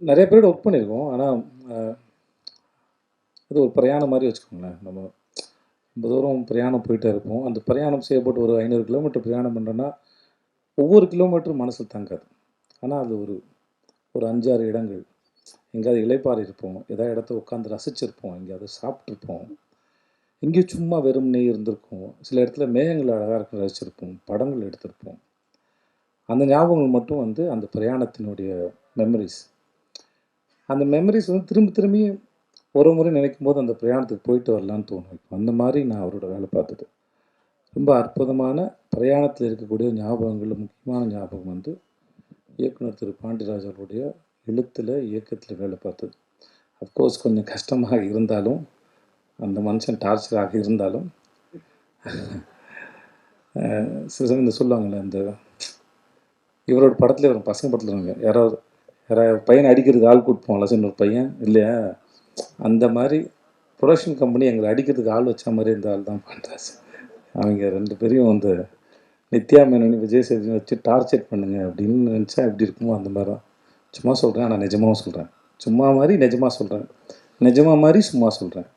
நிறைய பேரோட ஒர்க் பண்ணியிருக்கோம். ஆனால் அது ஒரு பிரயாணம் மாதிரி வச்சுக்கோங்களேன். நம்ம ரொம்ப தூரம் பிரயாணம் போயிட்டே இருப்போம். அந்த பிரயாணம் செய்யப்பட்டு ஒரு 500 கிலோமீட்டர் பிரயாணம் பண்ணுறோன்னா, ஒவ்வொரு கிலோமீட்டரும் மனசில் தங்காது. ஆனால் அது ஒரு ஒரு 5, 6 இடங்கள். எங்கேயாவது இளைப்பாறி இருப்போம். ஏதாவது இடத்த உட்காந்து ரசிச்சிருப்போம். எங்கேயாவது சாப்பிட்ருப்போம். எங்கேயும் சும்மா வெறுமனே இருந்திருக்கும். சில இடத்துல மேகங்கள் அழகாக இருக்க ரசிச்சிருப்போம். படங்கள் எடுத்திருப்போம். அந்த ஞாபகங்கள் மட்டும் வந்து அந்த பிரயாணத்தினுடைய மெமரிஸ். அந்த மெமரிஸ் வந்து திரும்ப திரும்பி ஒரு முறை நினைக்கும்போது அந்த பிரயாணத்துக்கு போயிட்டு வரலான்னு தோணும். இப்போ அந்த மாதிரி நான் அவரோட வேலை பார்த்தது. ரொம்ப அற்புதமான பிரயாணத்தில் இருக்கக்கூடிய ஞாபகங்கள், முக்கியமான ஞாபகம் வந்து இயக்குனர் திரு பாண்டியராஜ் அவருடைய எழுத்தில், இயக்கத்தில் வேலை பார்த்தது. அஃப்கோர்ஸ் கொஞ்சம் கஷ்டமாக இருந்தாலும், அந்த மனுஷன் டார்ச்சராக இருந்தாலும், சில சமயம் இந்த சொல்லுவாங்கள்ல, இந்த இவரோட படத்தில் வரும், பசங்க படத்தில் வருவாங்க, யாராவது பையனை அடிக்கிறதுக்கு ஆள் கூப்பிட்டு சின்ன ஒரு பையன் இல்லையா, அந்த மாதிரி ப்ரொடக்ஷன் கம்பெனி எங்களை அடிக்கிறதுக்கு ஆள் வச்ச மாதிரி இந்த ஆள் தான் பாண்டியராஜ். அவங்க 2 பேரையும் வந்து நித்யா மேனனி, விஜய் சேதுபதி வச்சு டார்ச்சர் பண்ணுங்க அப்படின்னு நினச்சா எப்படி இருக்குமோ அந்த மாதிரி தான். சும்மா சொல்கிறேன், ஆனால் நிஜமாகவும் சொல்கிறேன். சும்மா மாதிரி நிஜமாக சொல்கிறேன், நிஜமாக மாதிரி சும்மா சொல்கிறேன்.